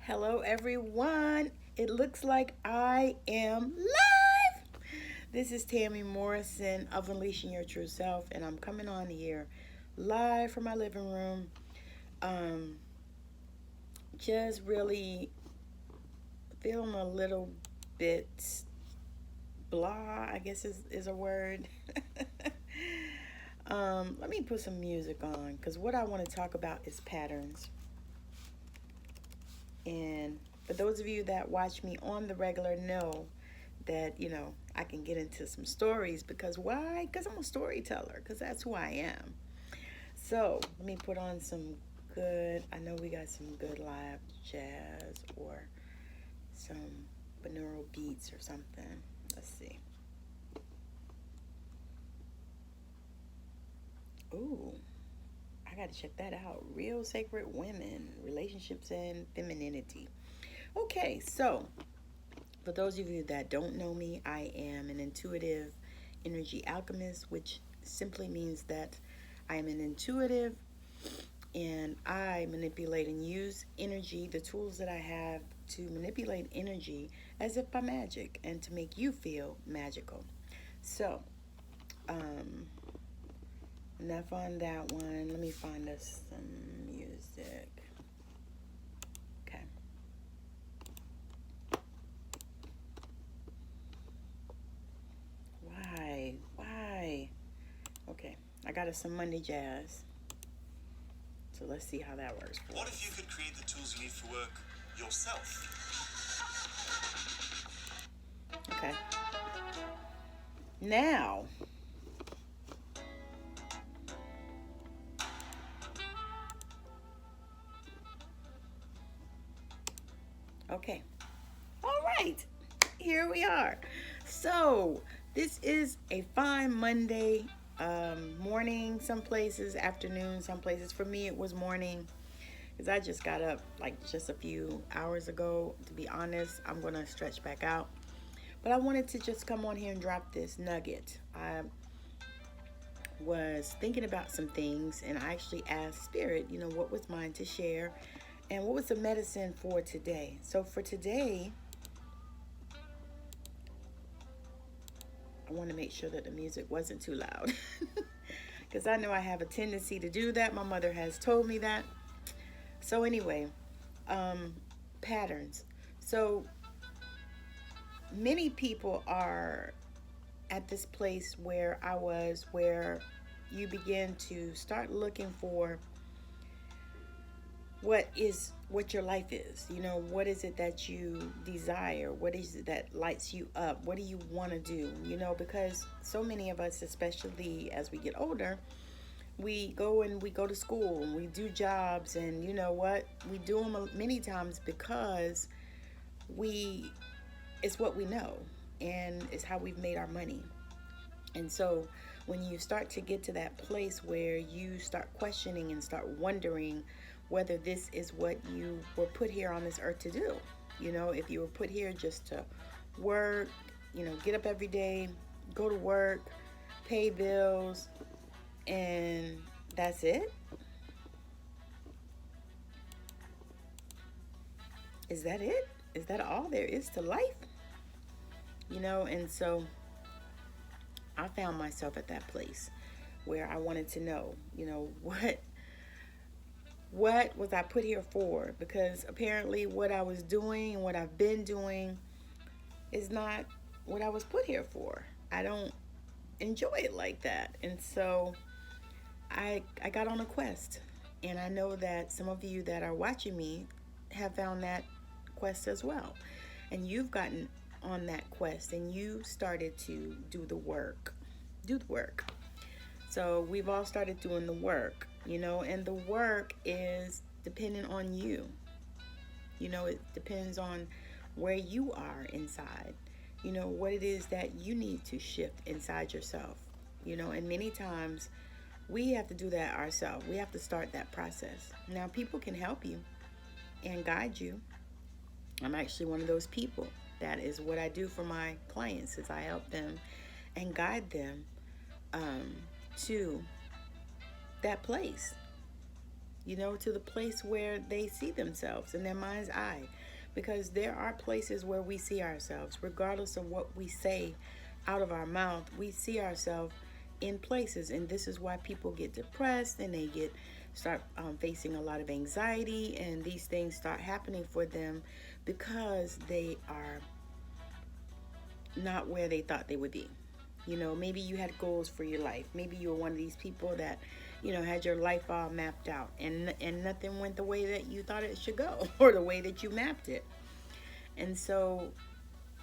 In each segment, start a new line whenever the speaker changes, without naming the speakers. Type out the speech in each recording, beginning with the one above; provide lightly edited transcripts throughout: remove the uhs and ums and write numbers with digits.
Hello, everyone. It looks like I am live. This is Tammi Morrison of Unleashing Your True Self, and I'm coming on here live from my living room. Just really feeling a little bit blah, I guess is a word. Let me put some music on, because what I want to talk about is patterns. And for those of you that watch me on the regular know that, I can get into some stories. Because why? Because I'm a storyteller, because that's who I am. So let me put on some good, I know we got some good live jazz or some binaural beats or something. Let's see. Ooh, I got to check that out. Real Sacred Women, Relationships and Femininity. Okay, so for those of you that don't know me, I am an intuitive energy alchemist, which simply means that I am an intuitive and I manipulate and use energy, the tools that I have to manipulate energy as if by magic and to make you feel magical. So, enough on that one. Let me find us some music. Okay. Why? Okay, I got us some Monday jazz. So let's see how that works for
What
us.
if you could create the tools you need for work yourself?
Okay. Now, okay. All right. Here we are. So, this is a fine Monday morning, some places, afternoon, some places. For me, it was morning because I just got up like just a few hours ago. To be honest, I'm going to stretch back out. But I wanted to just come on here and drop this nugget. I was thinking about some things and I actually asked Spirit, what was mine to share and what was the medicine for today. So for today, I want to make sure that the music wasn't too loud because I know I have a tendency to do that. My mother has told me that. So anyway, patterns. So many people are at this place where I was, where you begin to start looking for what your life is. What is it that you desire? What is it that lights you up? What do you want to do? Because so many of us, especially as we get older, we go to school and we do jobs, and you know what? We do them many times because it's what we know and it's how we've made our money. And so when you start to get to that place where you start questioning and start wondering whether this is what you were put here on this earth to do, if you were put here just to work, get up every day, go to work, pay bills, and that's it. Is that it? Is that all there is to life? And so I found myself at that place where I wanted to know, what was I put here for? Because apparently what I was doing and what I've been doing is not what I was put here for. I don't enjoy it like that. And so I got on a quest. And I know that some of you that are watching me have found that quest as well. And you've gotten on that quest and you started to do the work. So we've all started doing the work, and the work is dependent on you. It depends on where you are inside, what it is that you need to shift inside yourself, and many times we have to do that ourselves. We have to start that process. Now, people can help you and guide you. I'm actually one of those people. That is what I do for my clients, is I help them and guide them to that place. to the place where they see themselves in their mind's eye. Because there are places where we see ourselves, regardless of what we say out of our mouth, we see ourselves in places. And this is why people get depressed and they start facing a lot of anxiety, and these things start happening for them because they are not where they thought they would be. Maybe you had goals for your life. Maybe you were one of these people that, had your life all mapped out, and nothing went the way that you thought it should go or the way that you mapped it. And so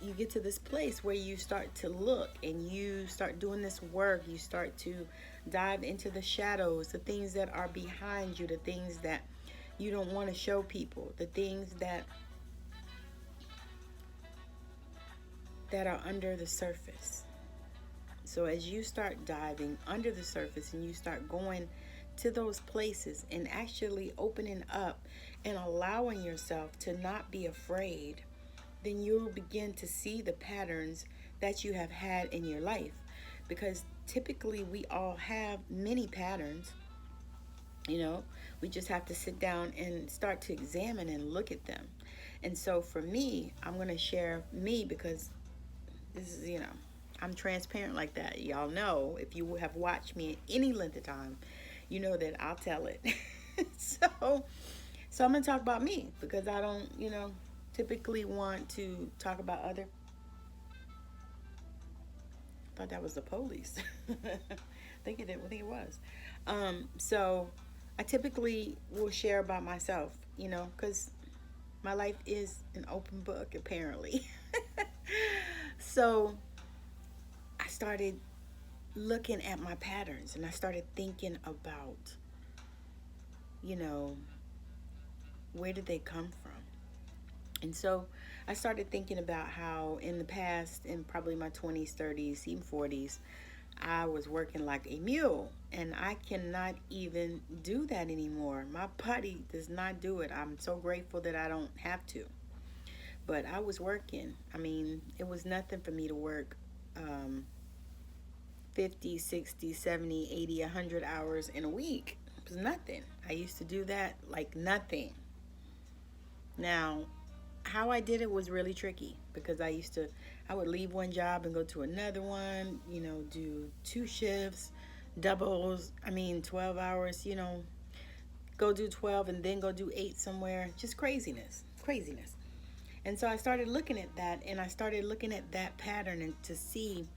you get to this place where you start to look and you start doing this work. You start to dive into the shadows, the things that are behind you, the things that you don't want to show people, the things that are under the surface. So as you start diving under the surface and you start going to those places and actually opening up and allowing yourself to not be afraid, then you'll begin to see the patterns that you have had in your life. Because typically we all have many patterns. We just have to sit down and start to examine and look at them. And so for me, I'm going to share me, because this is, I'm transparent like that. Y'all know, if you have watched me any length of time, you know that I'll tell it. So I'm going to talk about me, because I don't, typically want to talk about other. I thought that was the police. I think it was. So I typically will share about myself, because my life is an open book, apparently. So I started looking at my patterns, and I started thinking about, where did they come from? And so I started thinking about how in the past, in probably my 20s, 30s, even 40s, I was working like a mule, and I cannot even do that anymore. My body does not do it. I'm so grateful that I don't have to. But I was working. I mean, it was nothing for me to work 50, 60, 70, 80, 100 hours in a week. It was nothing. I used to do that like nothing. Now, how I did it was really tricky, because I would leave one job and go to another one, do 2 shifts, doubles, 12 hours, go do 12 and then go do 8 somewhere. Just craziness. And so I started looking at that, and I started looking at that pattern and to see,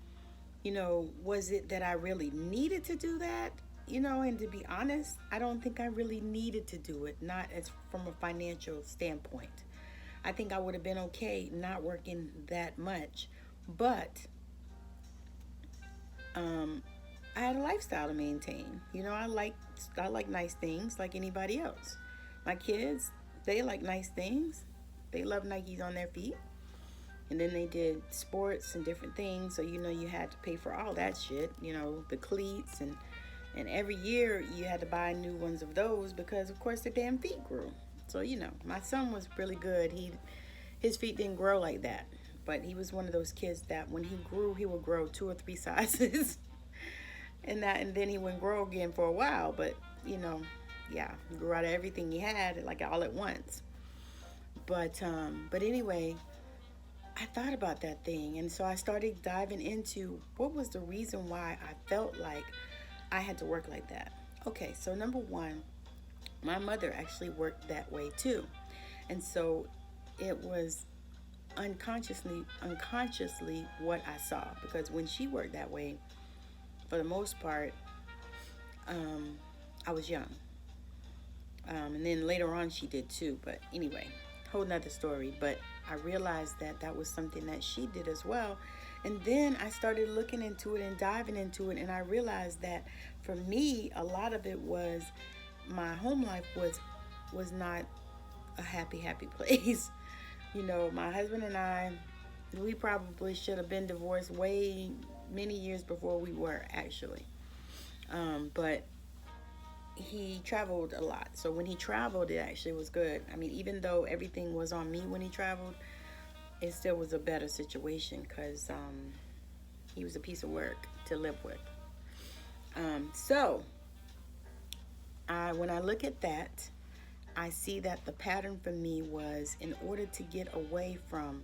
was it that I really needed to do that? And to be honest, I don't think I really needed to do it, not as from a financial standpoint. I think I would have been okay not working that much, but I had a lifestyle to maintain. I like nice things like anybody else. My kids, they like nice things. They love Nikes on their feet. And then they did sports and different things. So, you had to pay for all that shit, the cleats. And every year you had to buy new ones of those, because, of course, the damn feet grew. So, my son was really good. His feet didn't grow like that. But he was one of those kids that when he grew, he would grow 2 or 3 sizes. and then he wouldn't grow again for a while. But, he grew out of everything he had, like all at once. But anyway, I thought about that thing, and so I started diving into what was the reason why I felt like I had to work like that. Okay, so number one, my mother actually worked that way too, and so it was unconsciously what I saw, because when she worked that way, for the most part, I was young, and then later on she did too. But anyway, whole nother story. But I realized that was something that she did as well. And then I started looking into it and diving into it, and I realized that for me, a lot of it was my home life was not a happy place. My husband and I, we probably should have been divorced way many years before we were, actually. But he traveled a lot. So when he traveled, it actually was good. Even though everything was on me when he traveled, it still was a better situation, because he was a piece of work to live with. So When I look at that, I see that the pattern for me was in order to get away from,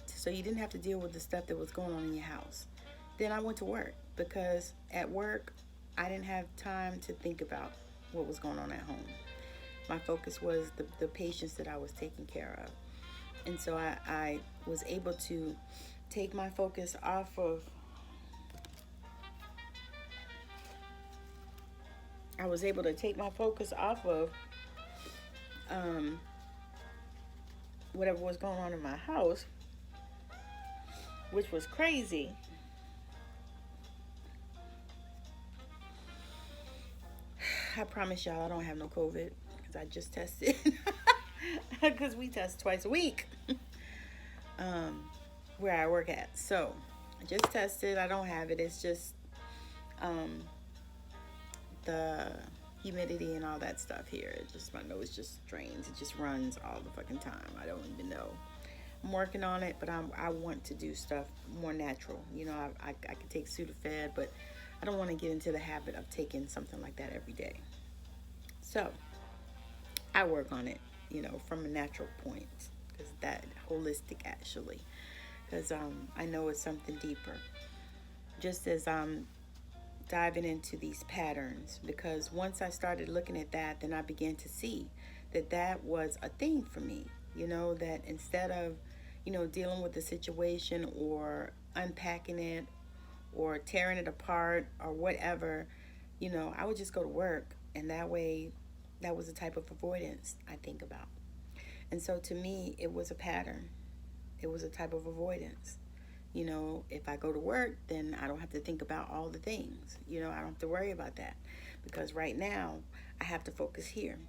so you didn't have to deal with the stuff that was going on in your house. Then I went to work because at work, I didn't have time to think about what was going on at home. My focus was the patients that I was taking care of. And so I was able to take my focus off of whatever was going on in my house, which was crazy. I promise y'all I don't have no COVID because I just tested. Because we test twice a week where I work at. So I just tested. I don't have it. It's just the humidity and all that stuff here. My nose just drains. It just runs all the fucking time. I don't even know. I'm working on it, but I want to do stuff more natural. I could take Sudafed, but I don't want to get into the habit of taking something like that every day. So I work on it, from a natural point, because that holistic actually, because I know it's something deeper. Just as I'm diving into these patterns, because once I started looking at that, then I began to see that was a thing for me. That instead of dealing with the situation or unpacking it or tearing it apart or whatever, I would just go to work, and that way, that was a type of avoidance I think about. And so to me, it was a pattern. It was a type of avoidance. If I go to work, then I don't have to think about all the things. I don't have to worry about that, because right now I have to focus here.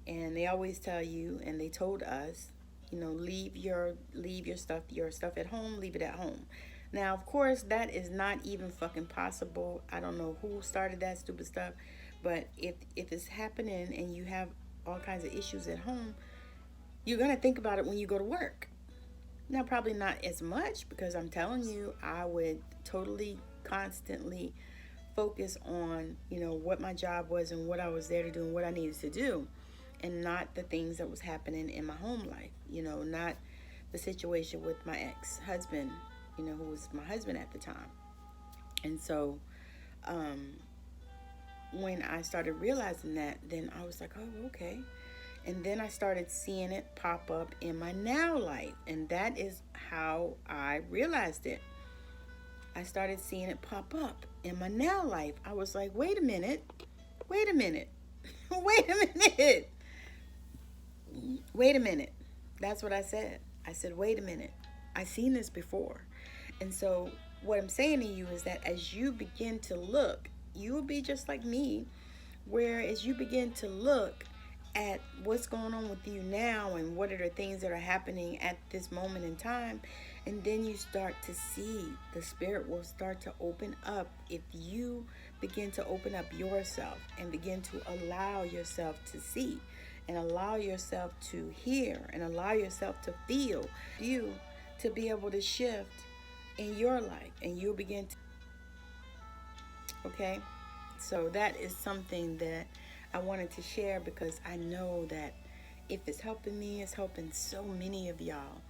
And they always tell you, and they told us, leave your stuff at home, leave it at home. Now, of course, that is not even fucking possible. I don't know who started that stupid stuff, but if it's happening and you have all kinds of issues at home, you're going to think about it when you go to work. Now, probably not as much, because I'm telling you, I would totally, constantly focus on, what my job was and what I was there to do and what I needed to do, and not the things that was happening in my home life, not the situation with my ex-husband, who was my husband at the time. And so, when I started realizing that, then I was like, oh, okay. And then I started seeing it pop up in my now life. And that is how I realized it. I started seeing it pop up in my now life. I was like, wait a minute. Wait a minute. That's what I said. I said, wait a minute. I've seen this before. And so what I'm saying to you is that as you begin to look, you will be just like me, where as you begin to look at what's going on with you now and what are the things that are happening at this moment in time, and then you start to see, the spirit will start to open up if you begin to open up yourself and begin to allow yourself to see and allow yourself to hear and allow yourself to feel, you to be able to shift in your life, and you'll begin to, okay? So that is something that I wanted to share, because I know that if it's helping me, it's helping so many of y'all.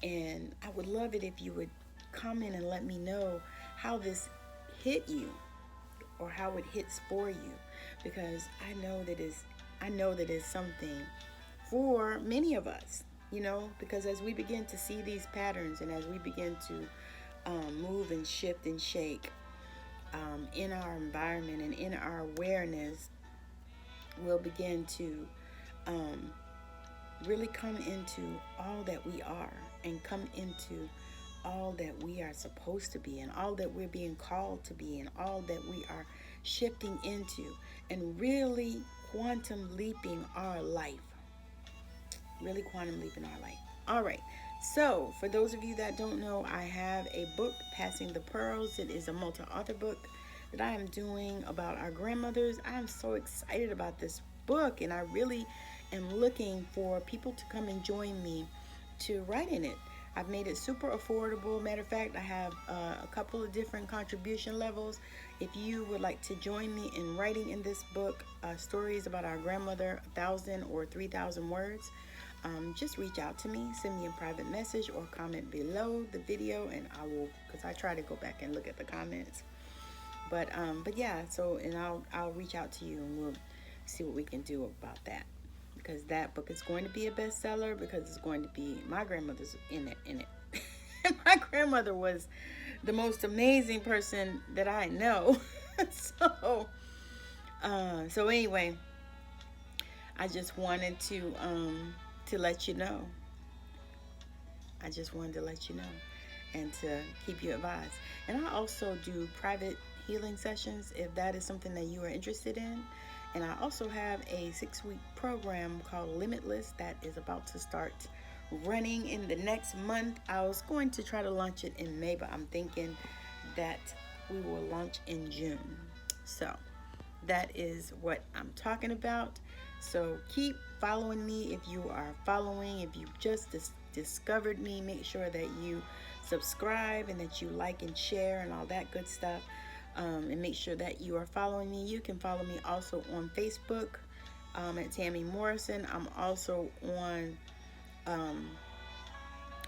And I would love it if you would comment and let me know how this hit you or how it hits for you, because I know that it's something for many of us, because as we begin to see these patterns and as we begin to move and shift and shake in our environment and in our awareness, we'll begin to really come into all that we are and come into all that we are supposed to be and all that we're being called to be and all that we are shifting into, and really quantum leaping our life. All right. So, for those of you that don't know, I have a book, Passing the Pearls. It is a multi-author book that I am doing about our grandmothers. I am so excited about this book, and I really am looking for people to come and join me to write in it. I've made it super affordable. Matter of fact, I have a couple of different contribution levels. If you would like to join me in writing in this book stories about our grandmother, 1,000 or 3,000 words, just reach out to me, send me a private message or comment below the video, and I will, because I try to go back and look at the comments. But yeah, so, and I'll reach out to you and we'll see what we can do about that, because that book is going to be a bestseller, because it's going to be, my grandmother's in it. My grandmother was the most amazing person that I know. So anyway, I just wanted to let you know. I just wanted to let you know and to keep you advised. And I also do private healing sessions if that is something that you are interested in. And I also have a 6-week program called Limitless that is about to start running in the next month. I was going to try to launch it in May, but I'm thinking that we will launch in June. So that is what I'm talking about. So keep following me if you are following. If you just discovered me, make sure that you subscribe and that you like and share and all that good stuff. And make sure that you are following me. You can follow me also on Facebook at Tammi Morrison. I'm also on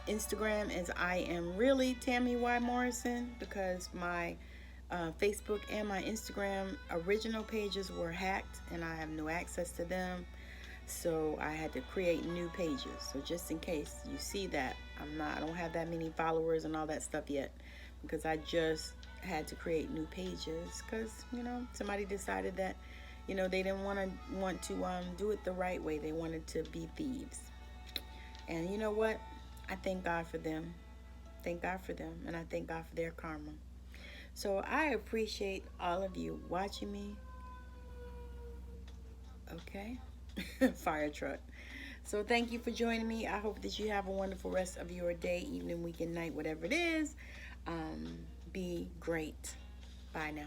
Instagram as I am really Tammi Y Morrison, because my Facebook and my Instagram original pages were hacked and I have no access to them. So I had to create new pages. So just in case you see that, I don't have that many followers and all that stuff yet, because I just had to create new pages because, somebody decided that, they didn't want to do it the right way. They wanted to be thieves. And you know what? I thank God for them. Thank God for them. And I thank God for their karma. So I appreciate all of you watching me. Okay. Fire truck. So thank you for joining me. I hope that you have a wonderful rest of your day, evening, weekend, night, whatever it is. Be great. Bye now.